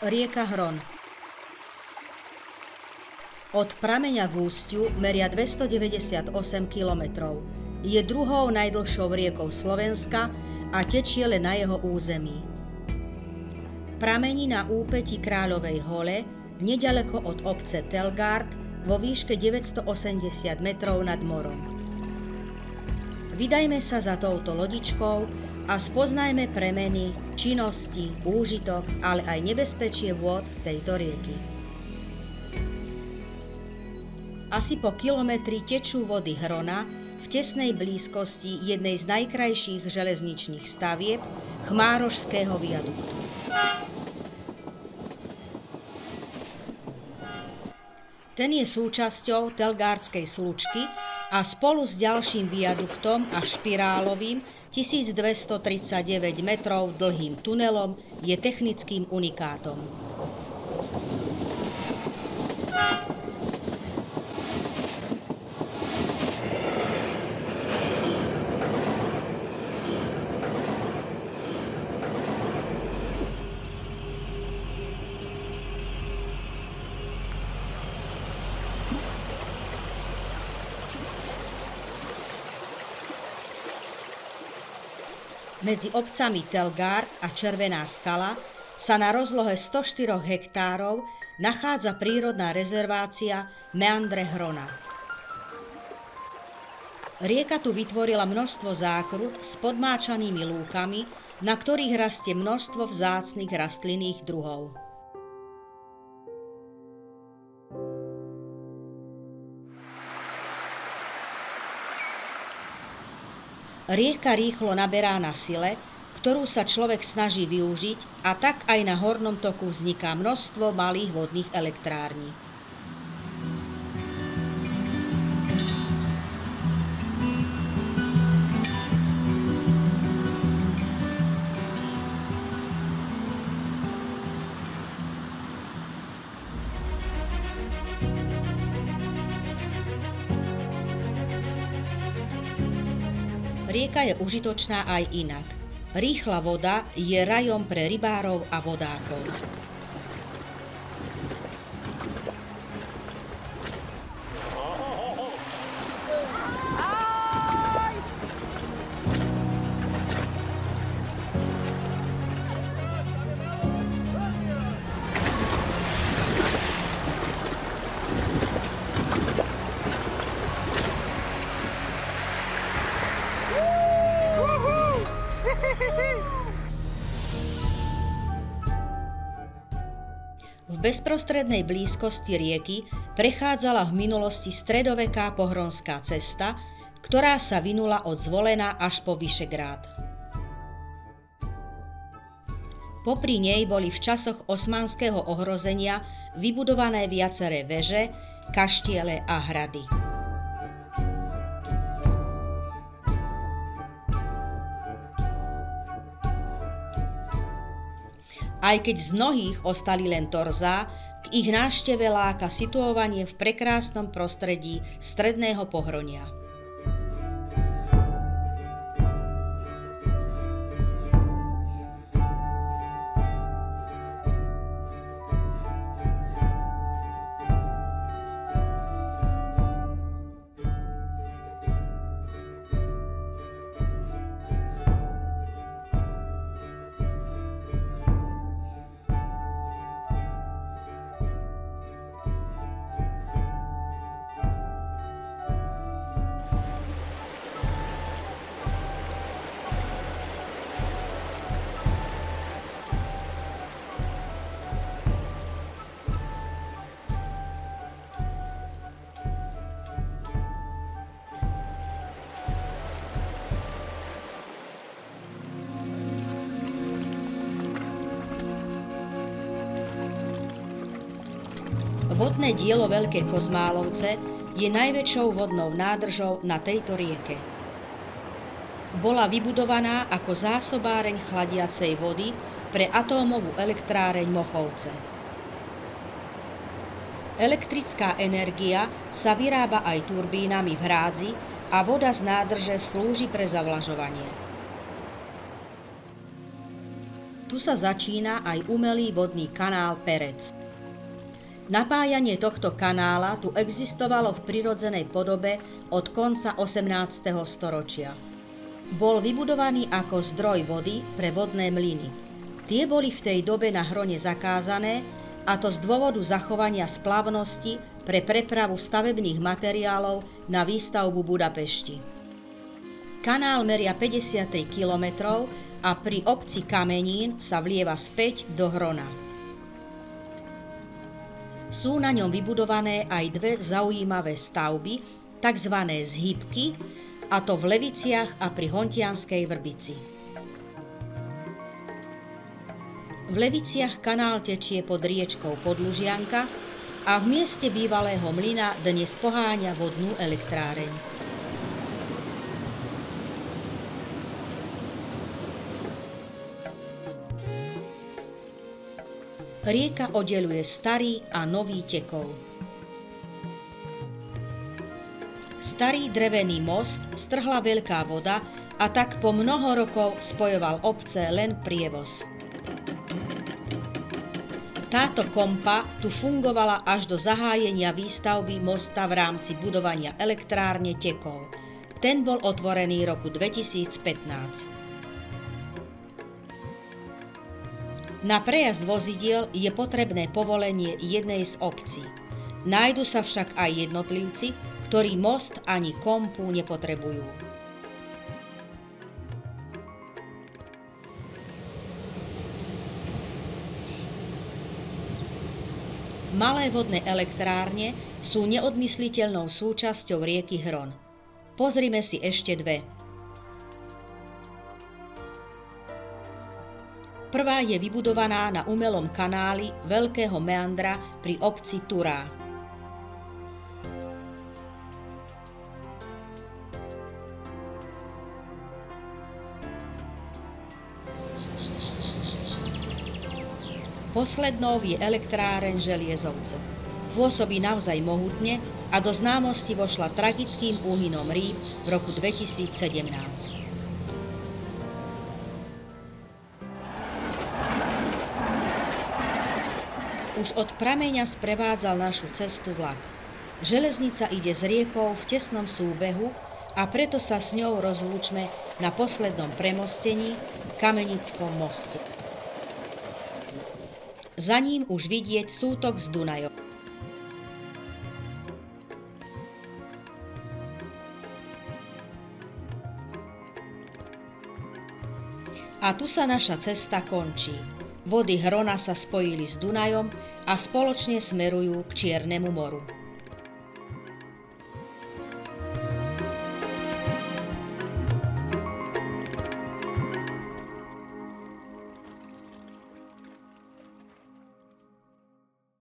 Rieka Hron. Od prameňa k ústiu meria 298 kilometrov. Je druhou najdlhšou riekou Slovenska a tečie len na jeho území. Pramení na úpätí Kráľovej hole, neďaleko od obce Telgard, vo výške 980 metrov nad morom. Vydajme sa za touto lodičkou a spoznajme premeny, činnosti, úžitok, ale aj nebezpečie vôd tejto rieky. Asi po kilometri tečú vody Hrona v tesnej blízkosti jednej z najkrajších železničných stavieb Chmárošského viaduktu. Ten je súčasťou Telgardskej slučky a spolu s ďalším viaduktom a špirálovým 1239 metrov dlhým tunelom je technickým unikátom. Medzi obcami Telgard a Červená skala sa na rozlohe 104 hektárov nachádza prírodná rezervácia Meandre Hrona. Rieka tu vytvorila množstvo zákrut s podmáčanými lúkami, na ktorých rastie množstvo vzácnych rastlinných druhov. Rieka rýchlo naberá na sile, ktorú sa človek snaží využiť, a tak aj na hornom toku vzniká množstvo malých vodných elektrární. Rieka je užitočná aj inak. Rýchla voda je rajom pre rybárov a vodákov. V bezprostrednej blízkosti rieky prechádzala v minulosti stredoveká pohronská cesta, ktorá sa vinula od Zvolena až po Vyšegrád. Popri nej boli v časoch osmanského ohrozenia vybudované viaceré veže, kaštiele a hrady. Aj keď z mnohých ostali len torzá, k ich návšteve láka situovanie v prekrásnom prostredí stredného Pohronia. Vodné dielo Veľké Kozmálovce je najväčšou vodnou nádržou na tejto rieke. Bola vybudovaná ako zásobáreň chladiacej vody pre atómovú elektráreň Mochovce. Elektrická energia sa vyrába aj turbínami v hrádzi a voda z nádrže slúži pre zavlažovanie. tu sa začína aj umelý vodný kanál Perec. Napájanie tohto kanála tu existovalo v prirodzenej podobe od konca 18. storočia. Bol vybudovaný ako zdroj vody pre vodné mlyny. Tie boli v tej dobe na Hrone zakázané, a to z dôvodu zachovania splavnosti pre prepravu stavebných materiálov na výstavbu Budapešti. Kanál meria 53 kilometrov a pri obci Kamenín sa vlieva späť do Hrona. Sú na ňom vybudované aj dve zaujímavé stavby, tzv. Zhybky, a to v Leviciach a pri Hontianskej Vrbici. V Leviciach kanál tečie pod riečkou Podlužianka a v mieste bývalého mlyna dnes poháňa vodnú elektráreň. Rieka oddeľuje starý a nový tekov. Starý drevený most strhla veľká voda a tak po mnoho rokov spojoval obce len prievoz. Táto kompa tu fungovala až do zahájenia výstavby mosta v rámci budovania elektrárne Tekov. Ten bol otvorený roku 2015. Na prejazd vozidiel je potrebné povolenie jednej z obcí. Nájdu sa však aj jednotlivci, ktorí most ani kompu nepotrebujú. Malé vodné elektrárne sú neodmysliteľnou súčasťou rieky Hron. Pozrime si ešte dve. Prvá je vybudovaná na umelom kanáli veľkého meandra pri obci Turá. Poslednou je elektráreň Želiezovce. Pôsobí naozaj mohutne a do známosti vošla tragickým úhynom rýb v roku 2017. Už od prameňa sprevádzal našu cestu vlak. Železnica ide s riekou v tesnom súbehu a preto sa s ňou rozlúčme na poslednom premostení, Kamenickom moste. Za ním už vidieť sútok s Dunajom. A tu sa naša cesta končí. Vody Hrona sa spojili s Dunajom a spoločne smerujú k Čiernemu moru.